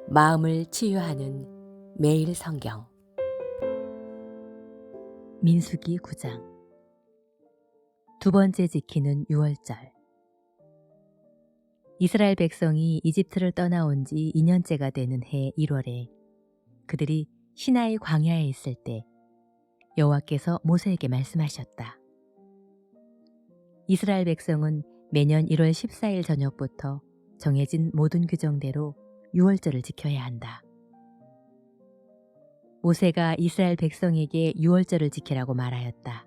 마음을 치유하는 매일 성경. 민수기 9장. 두 번째 지키는 유월절. 이스라엘 백성이 이집트를 떠나온 지 2년째가 되는 해 1월에 그들이 시나이 광야에 있을 때 여호와께서 모세에게 말씀하셨다. 이스라엘 백성은 매년 1월 14일 저녁부터 정해진 모든 규정대로 유월절을 지켜야 한다. 모세가 이스라엘 백성에게 유월절을 지키라고 말하였다.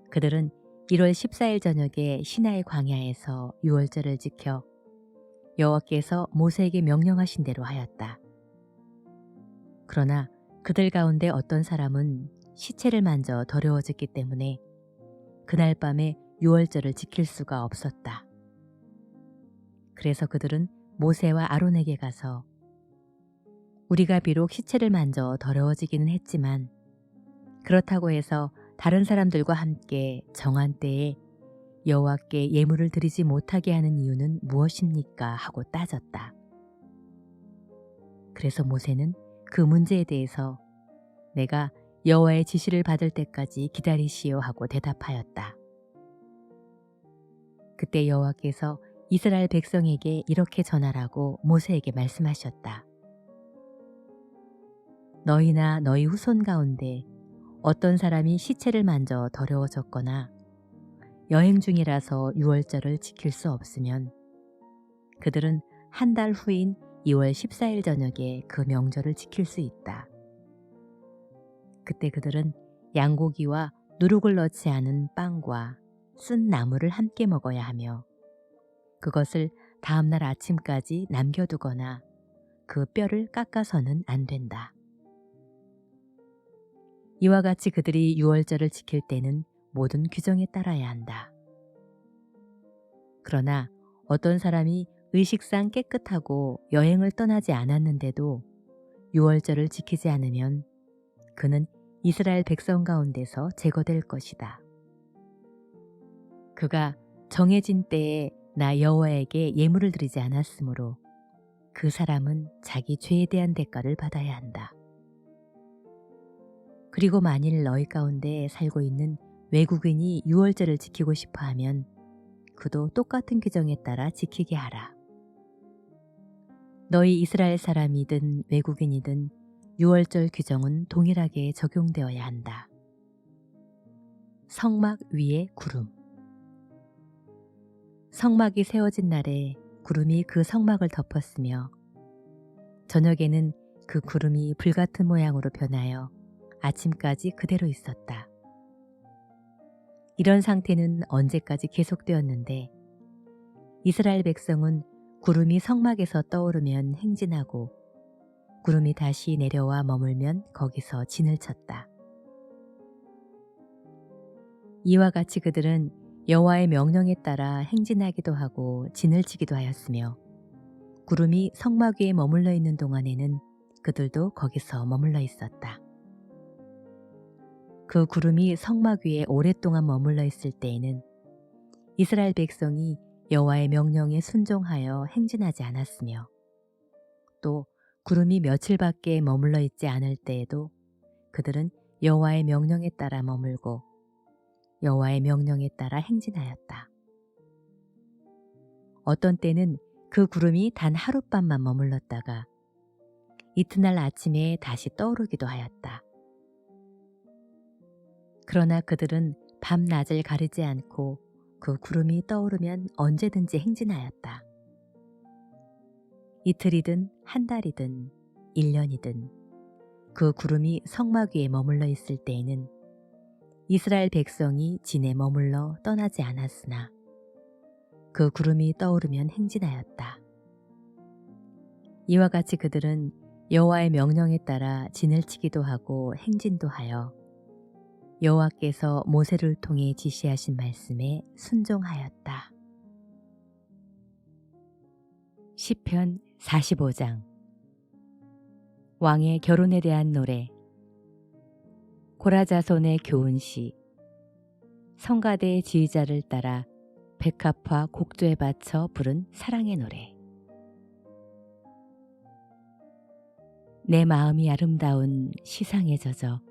그들은 1월 14일 저녁에 시나이 광야에서 유월절을 지켜 여호와께서 모세에게 명령하신 대로 하였다. 그러나 그들 가운데 어떤 사람은 시체를 만져 더러워졌기 때문에 그날 밤에 유월절을 지킬 수가 없었다. 그래서 그들은 모세와 아론에게 가서 우리가 비록 시체를 만져 더러워지기는 했지만 그렇다고 해서 다른 사람들과 함께 정한 때에 여호와께 예물을 드리지 못하게 하는 이유는 무엇입니까? 하고 따졌다. 그래서 모세는 그 문제에 대해서 내가 여호와의 지시를 받을 때까지 기다리시오 하고 대답하였다. 그때 여호와께서 이스라엘 백성에게 이렇게 전하라고 모세에게 말씀하셨다. 너희나 너희 후손 가운데 어떤 사람이 시체를 만져 더러워졌거나 여행 중이라서 유월절을 지킬 수 없으면 그들은 한 달 후인 2월 14일 저녁에 그 명절을 지킬 수 있다. 그때 그들은 양고기와 누룩을 넣지 않은 빵과 쓴 나물을 함께 먹어야 하며 그것을 다음날 아침까지 남겨두거나 그 뼈를 깎아서는 안 된다. 이와 같이 그들이 유월절을 지킬 때는 모든 규정에 따라야 한다. 그러나 어떤 사람이 의식상 깨끗하고 여행을 떠나지 않았는데도 유월절을 지키지 않으면 그는 이스라엘 백성 가운데서 제거될 것이다. 그가 정해진 때에 나 여호와에게 예물을 드리지 않았으므로 그 사람은 자기 죄에 대한 대가를 받아야 한다. 그리고 만일 너희 가운데 살고 있는 외국인이 유월절을 지키고 싶어 하면 그도 똑같은 규정에 따라 지키게 하라. 너희 이스라엘 사람이든 외국인이든 유월절 규정은 동일하게 적용되어야 한다. 성막 위에 구름. 성막이 세워진 날에 구름이 그 성막을 덮었으며 저녁에는 그 구름이 불같은 모양으로 변하여 아침까지 그대로 있었다. 이런 상태는 언제까지 계속되었는데 이스라엘 백성은 구름이 성막에서 떠오르면 행진하고 구름이 다시 내려와 머물면 거기서 진을 쳤다. 이와 같이 그들은 여호와의 명령에 따라 행진하기도 하고 진을 치기도 하였으며 구름이 성막 위에 머물러 있는 동안에는 그들도 거기서 머물러 있었다. 그 구름이 성막 위에 오랫동안 머물러 있을 때에는 이스라엘 백성이 여호와의 명령에 순종하여 행진하지 않았으며 또 구름이 며칠밖에 머물러 있지 않을 때에도 그들은 여호와의 명령에 따라 머물고 여호와의 명령에 따라 행진하였다. 어떤 때는 그 구름이 단 하룻밤만 머물렀다가 이튿날 아침에 다시 떠오르기도 하였다. 그러나 그들은 밤낮을 가리지 않고 그 구름이 떠오르면 언제든지 행진하였다. 이틀이든 한 달이든 1년이든 그 구름이 성막 위에 머물러 있을 때에는 이스라엘 백성이 진에 머물러 떠나지 않았으나 그 구름이 떠오르면 행진하였다. 이와 같이 그들은 여호와의 명령에 따라 진을 치기도 하고 행진도 하여 여호와께서 모세를 통해 지시하신 말씀에 순종하였다. 시편 45장. 왕의 결혼에 대한 노래. 고라 자손의 교훈시. 성가대의 지휘자를 따라 백합화 곡조에 받쳐 부른 사랑의 노래. 내 마음이 아름다운 시상에 젖어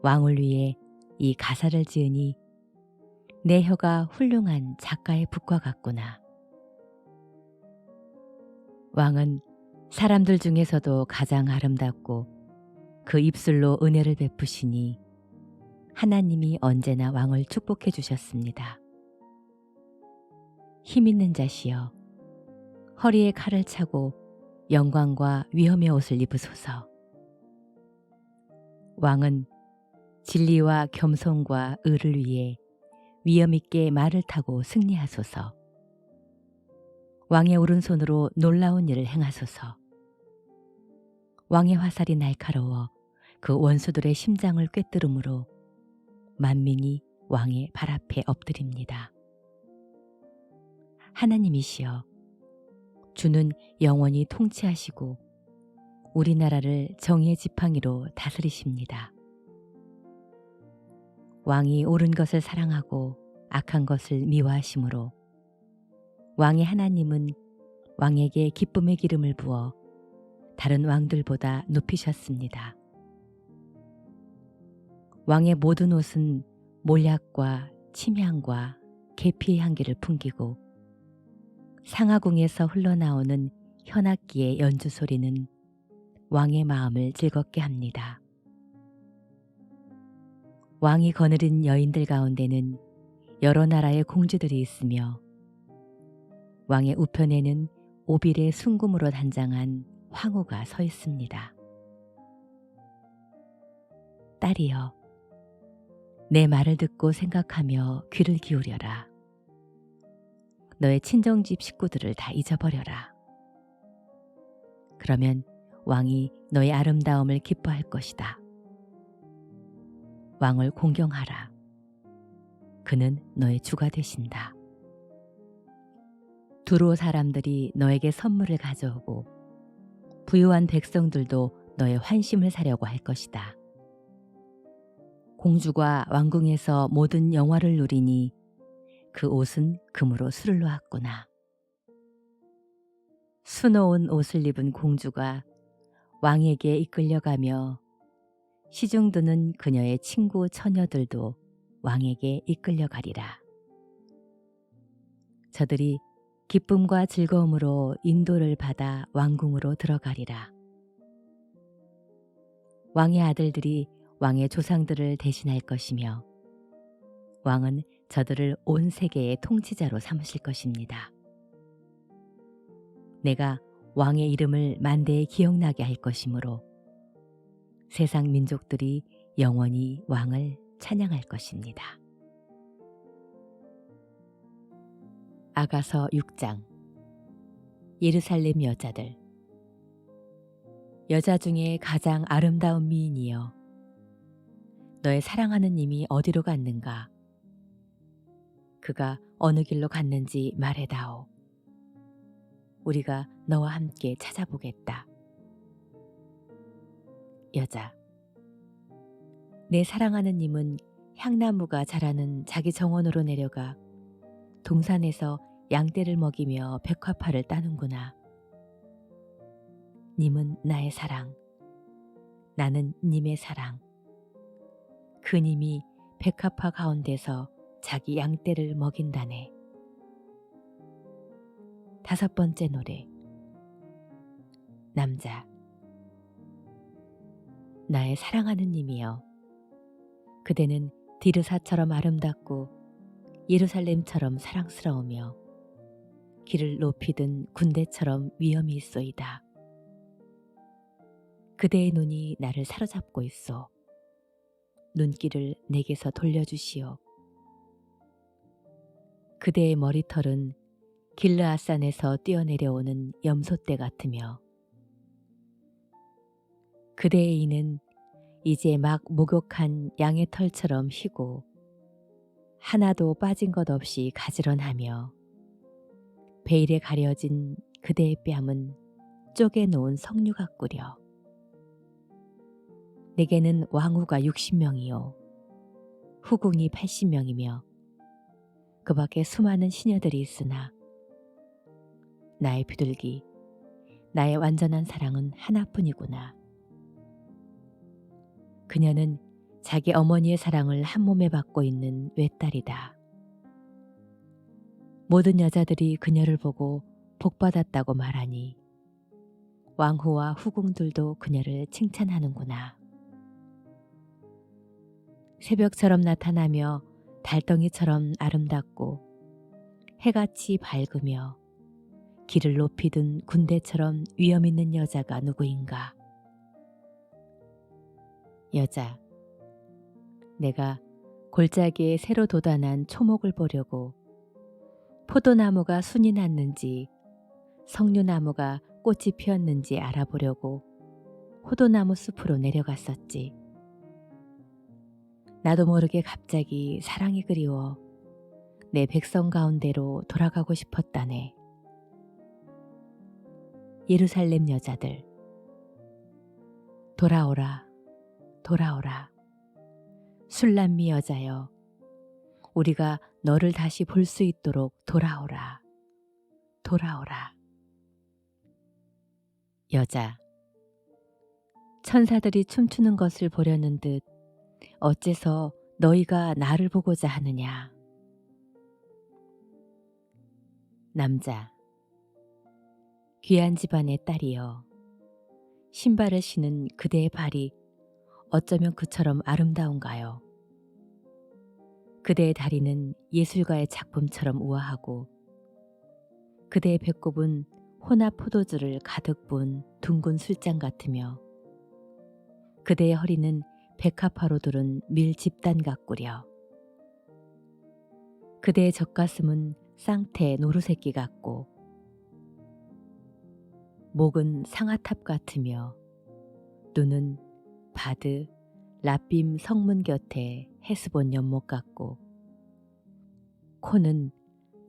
왕을 위해 이 가사를 지으니 내 혀가 훌륭한 작가의 붓과 같구나. 왕은 사람들 중에서도 가장 아름답고 그 입술로 은혜를 베푸시니 하나님이 언제나 왕을 축복해 주셨습니다. 힘 있는 자시여, 허리에 칼을 차고 영광과 위엄의 옷을 입으소서. 왕은 진리와 겸손과 의를 위해 위엄 있게 말을 타고 승리하소서. 왕의 오른손으로 놀라운 일을 행하소서. 왕의 화살이 날카로워 그 원수들의 심장을 꿰뚫음으로 만민이 왕의 발 앞에 엎드립니다. 하나님이시여, 주는 영원히 통치하시고 우리나라를 정의의 지팡이로 다스리십니다. 왕이 옳은 것을 사랑하고 악한 것을 미워하심으로 왕의 하나님은 왕에게 기쁨의 기름을 부어 다른 왕들보다 높이셨습니다. 왕의 모든 옷은 몰약과 침향과 계피의 향기를 풍기고 상하궁에서 흘러나오는 현악기의 연주 소리는 왕의 마음을 즐겁게 합니다. 왕이 거느린 여인들 가운데는 여러 나라의 공주들이 있으며 왕의 우편에는 오빌의 순금으로 단장한 황후가 서 있습니다. 딸이여, 내 말을 듣고 생각하며 귀를 기울여라. 너의 친정집 식구들을 다 잊어버려라. 그러면 왕이 너의 아름다움을 기뻐할 것이다. 왕을 공경하라. 그는 너의 주가 되신다. 두로 사람들이 너에게 선물을 가져오고 부유한 백성들도 너의 환심을 사려고 할 것이다. 공주가 왕궁에서 모든 영화를 누리니 그 옷은 금으로 수를 놓았구나. 수놓은 옷을 입은 공주가 왕에게 이끌려가며 시중드는 그녀의 친구 처녀들도 왕에게 이끌려가리라. 저들이 기쁨과 즐거움으로 인도를 받아 왕궁으로 들어가리라. 왕의 아들들이 왕의 조상들을 대신할 것이며 왕은 저들을 온 세계의 통치자로 삼으실 것입니다. 내가 왕의 이름을 만대에 기억나게 할 것이므로 세상 민족들이 영원히 왕을 찬양할 것입니다. 아가서 6장. 예루살렘 여자들. 여자 중에 가장 아름다운 미인이여, 너의 사랑하는 님이 어디로 갔는가? 그가 어느 길로 갔는지 말해다오. 우리가 너와 함께 찾아보겠다. 여자. 내 사랑하는 님은 향나무가 자라는 자기 정원으로 내려가 동산에서 양떼를 먹이며 백화파를 따는구나. 님은 나의 사랑, 나는 님의 사랑. 그 님이 백합화 가운데서 자기 양떼를 먹인다네. 5번째 노래. 남자. 나의 사랑하는 님이여, 그대는 디르사처럼 아름답고 예루살렘처럼 사랑스러우며 길을 높이든 군대처럼 위엄이 있소이다. 그대의 눈이 나를 사로잡고 있소. 눈길을 내게서 돌려주시오. 그대의 머리털은 길르앗산에서 뛰어내려오는 염소떼 같으며 그대의 이는 이제 막 목욕한 양의 털처럼 희고 하나도 빠진 것 없이 가지런하며 베일에 가려진 그대의 뺨은 쪼개놓은 석류 같구려. 내게는 왕후가 60명이요 후궁이 80명이며 그 밖에 수많은 시녀들이 있으나 나의 비둘기, 나의 완전한 사랑은 하나뿐이구나. 그녀는 자기 어머니의 사랑을 한 몸에 받고 있는 외딸이다. 모든 여자들이 그녀를 보고 복받았다고 말하니 왕후와 후궁들도 그녀를 칭찬하는구나. 새벽처럼 나타나며 달덩이처럼 아름답고 해같이 밝으며 길을 높이 든 군대처럼 위엄 있는 여자가 누구인가? 여자. 내가 골짜기에 새로 돋아난 초목을 보려고 포도나무가 순이 났는지 석류나무가 꽃이 피었는지 알아보려고 포도나무 숲으로 내려갔었지. 나도 모르게 갑자기 사랑이 그리워 내 백성 가운데로 돌아가고 싶었다네. 예루살렘 여자들. 돌아오라, 돌아오라. 술람미 여자여, 우리가 너를 다시 볼 수 있도록 돌아오라, 돌아오라. 여자. 천사들이 춤추는 것을 보려는 듯 어째서 너희가 나를 보고자 하느냐. 남자. 귀한 집안의 딸이여, 신발을 신은 그대의 발이 어쩌면 그처럼 아름다운가요. 그대의 다리는 예술가의 작품처럼 우아하고 그대의 배꼽은 혼합 포도주를 가득 본 둥근 술잔 같으며 그대의 허리는 백합화로 두른 밀 집단 같구려. 그대의 젖가슴은 쌍태 노루새끼 같고 목은 상아탑 같으며 눈은 바드 랍빔 성문 곁에 헤스본 연못 같고 코는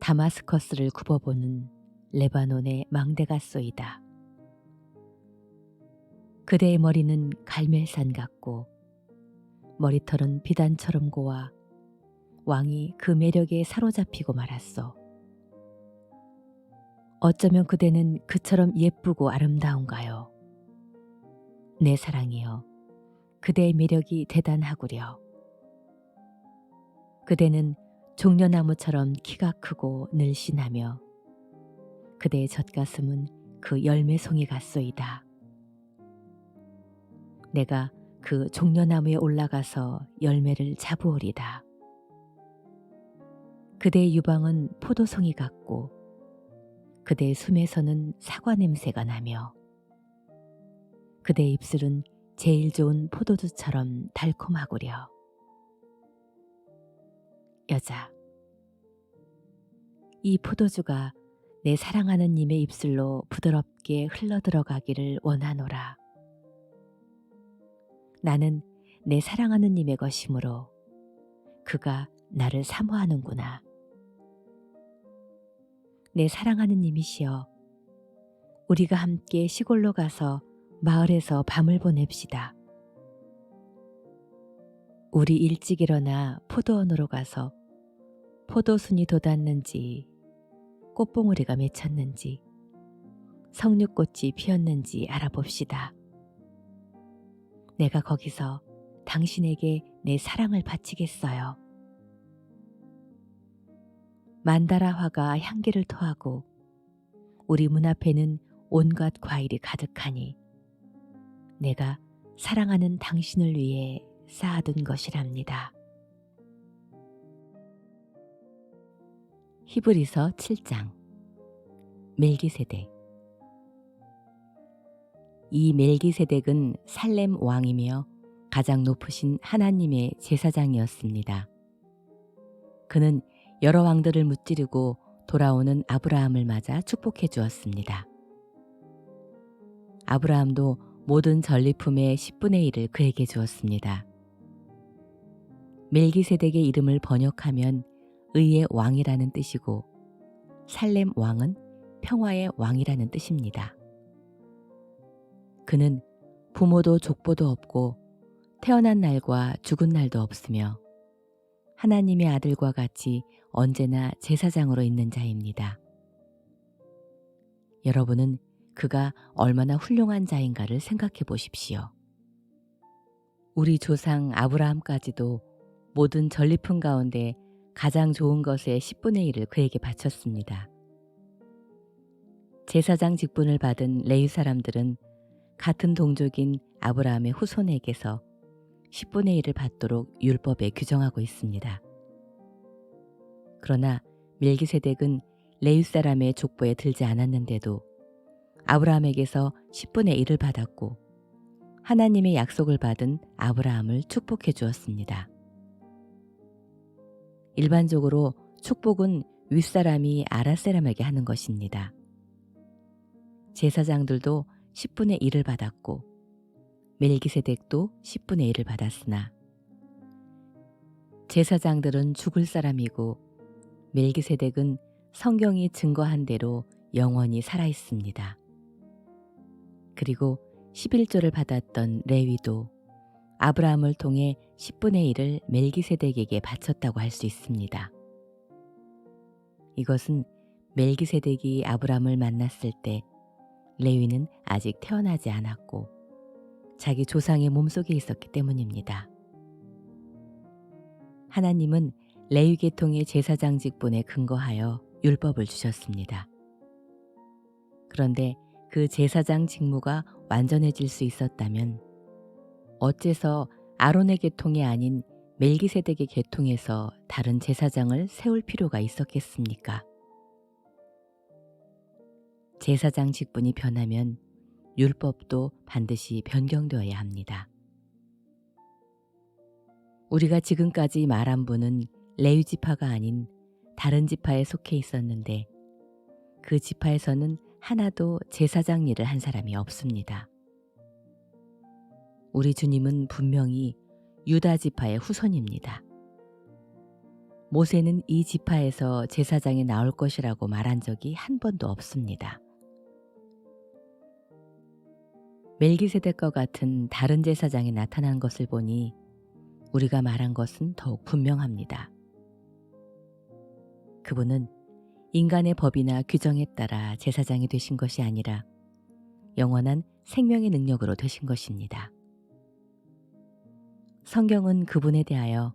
다마스커스를 굽어보는 레바논의 망대가 쏘이다. 그대의 머리는 갈멜산 같고 머리털은 비단처럼 고와 왕이 그 매력에 사로잡히고 말았소. 어쩌면 그대는 그처럼 예쁘고 아름다운가요. 내 사랑이여, 그대의 매력이 대단하구려. 그대는 종려나무처럼 키가 크고 늘씬하며 그대의 젖가슴은 그 열매송이 같소이다. 내가 그 종려나무에 올라가서 열매를 잡으오리다. 그대의 유방은 포도송이 같고 그대의 숨에서는 사과 냄새가 나며 그대의 입술은 제일 좋은 포도주처럼 달콤하구려. 여자. 이 포도주가 내 사랑하는 님의 입술로 부드럽게 흘러들어가기를 원하노라. 나는 내 사랑하는 님의 것이므로 그가 나를 사모하는구나. 내 사랑하는 님이시여, 우리가 함께 시골로 가서 마을에서 밤을 보냅시다. 우리 일찍 일어나 포도원으로 가서 포도순이 돋았는지 꽃봉오리가 맺혔는지 석류꽃이 피었는지 알아봅시다. 내가 거기서 당신에게 내 사랑을 바치겠어요. 만다라화가 향기를 토하고 우리 문 앞에는 온갖 과일이 가득하니 내가 사랑하는 당신을 위해 쌓아둔 것이랍니다. 히브리서 7장. 멜기세덱. 이 멜기세덱은 살렘 왕이며 가장 높으신 하나님의 제사장이었습니다. 그는 여러 왕들을 무찌르고 돌아오는 아브라함을 맞아 축복해 주었습니다. 아브라함도 모든 전리품의 10분의 1을 그에게 주었습니다. 멜기세덱의 이름을 번역하면 의의 왕이라는 뜻이고 살렘 왕은 평화의 왕이라는 뜻입니다. 그는 부모도 족보도 없고 태어난 날과 죽은 날도 없으며 하나님의 아들과 같이 언제나 제사장으로 있는 자입니다. 여러분은 그가 얼마나 훌륭한 자인가를 생각해 보십시오. 우리 조상 아브라함까지도 모든 전리품 가운데 가장 좋은 것의 10분의 1을 그에게 바쳤습니다. 제사장 직분을 받은 레위 사람들은 같은 동족인 아브라함의 후손에게서 10분의 1을 받도록 율법에 규정하고 있습니다. 그러나 멜기세덱은 레위 사람의 족보에 들지 않았는데도 아브라함에게서 10분의 1을 받았고 하나님의 약속을 받은 아브라함을 축복해 주었습니다. 일반적으로 축복은 윗사람이 아랫사람에게 하는 것입니다. 제사장들도 10분의 1을 받았고 멜기세덱도 10분의 1을 받았으나 제사장들은 죽을 사람이고 멜기세덱은 성경이 증거한 대로 영원히 살아 있습니다. 그리고 11조를 받았던 레위도 아브라함을 통해 10분의 1을 멜기세덱에게 바쳤다고 할 수 있습니다. 이것은 멜기세덱이 아브라함을 만났을 때 레위는 아직 태어나지 않았고 자기 조상의 몸속에 있었기 때문입니다. 하나님은 레위 계통의 제사장 직분에 근거하여 율법을 주셨습니다. 그런데 그 제사장 직무가 완전해질 수 있었다면 어째서 아론의 계통이 아닌 멜기세덱의 계통에서 다른 제사장을 세울 필요가 있었겠습니까? 제사장 직분이 변하면 율법도 반드시 변경되어야 합니다. 우리가 지금까지 말한 분은 레위 지파가 아닌 다른 지파에 속해 있었는데 그 지파에서는 하나도 제사장 일을 한 사람이 없습니다. 우리 주님은 분명히 유다 지파의 후손입니다. 모세는 이 지파에서 제사장이 나올 것이라고 말한 적이 한 번도 없습니다. 멜기세덱과 같은 다른 제사장이 나타난 것을 보니 우리가 말한 것은 더욱 분명합니다. 그분은 인간의 법이나 규정에 따라 제사장이 되신 것이 아니라 영원한 생명의 능력으로 되신 것입니다. 성경은 그분에 대하여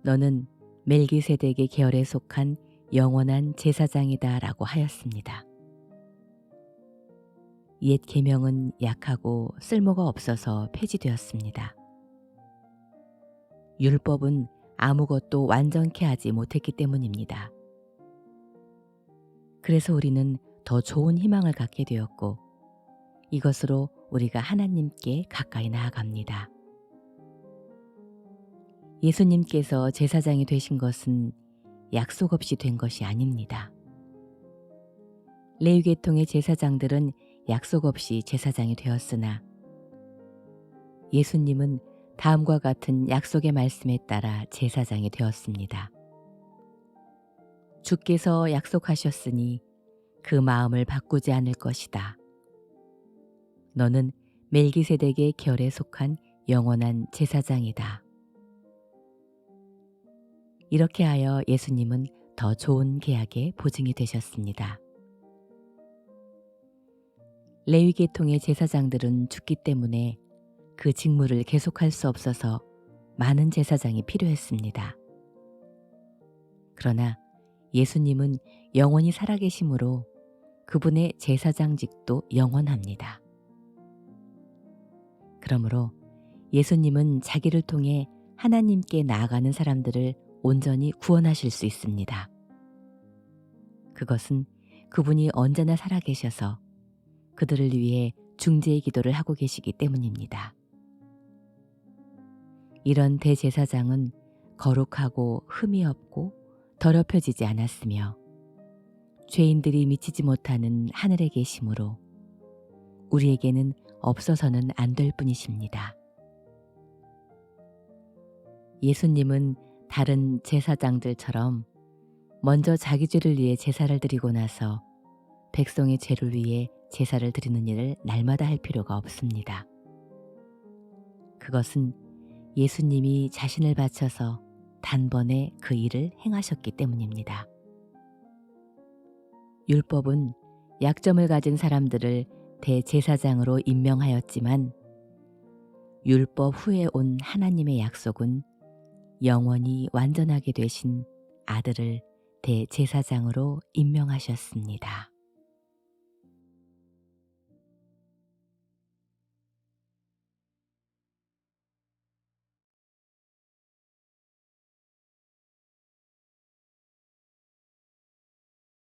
너는 멜기세덱의 계열에 속한 영원한 제사장이다 라고 하였습니다. 옛 계명은 약하고 쓸모가 없어서 폐지되었습니다. 율법은 아무것도 완전케 하지 못했기 때문입니다. 그래서 우리는 더 좋은 희망을 갖게 되었고 이것으로 우리가 하나님께 가까이 나아갑니다. 예수님께서 제사장이 되신 것은 약속 없이 된 것이 아닙니다. 레위 계통의 제사장들은 약속 없이 제사장이 되었으나 예수님은 다음과 같은 약속의 말씀에 따라 제사장이 되었습니다. 주께서 약속하셨으니 그 마음을 바꾸지 않을 것이다. 너는 멜기세덱의 결에 속한 영원한 제사장이다. 이렇게 하여 예수님은 더 좋은 계약의 보증이 되셨습니다. 레위 계통의 제사장들은 죽기 때문에 그 직무를 계속할 수 없어서 많은 제사장이 필요했습니다. 그러나 예수님은 영원히 살아계심으로 그분의 제사장직도 영원합니다. 그러므로 예수님은 자기를 통해 하나님께 나아가는 사람들을 온전히 구원하실 수 있습니다. 그것은 그분이 언제나 살아계셔서 그들을 위해 중재의 기도를 하고 계시기 때문입니다. 이런 대제사장은 거룩하고 흠이 없고 더럽혀지지 않았으며 죄인들이 미치지 못하는 하늘에 계심으로 우리에게는 없어서는 안 될 뿐이십니다. 예수님은 다른 제사장들처럼 먼저 자기 죄를 위해 제사를 드리고 나서 백성의 죄를 위해 제사를 드리는 일을 날마다 할 필요가 없습니다. 그것은 예수님이 자신을 바쳐서 단번에 그 일을 행하셨기 때문입니다. 율법은 약점을 가진 사람들을 대제사장으로 임명하였지만 율법 후에 온 하나님의 약속은 영원히 완전하게 되신 아들을 대제사장으로 임명하셨습니다.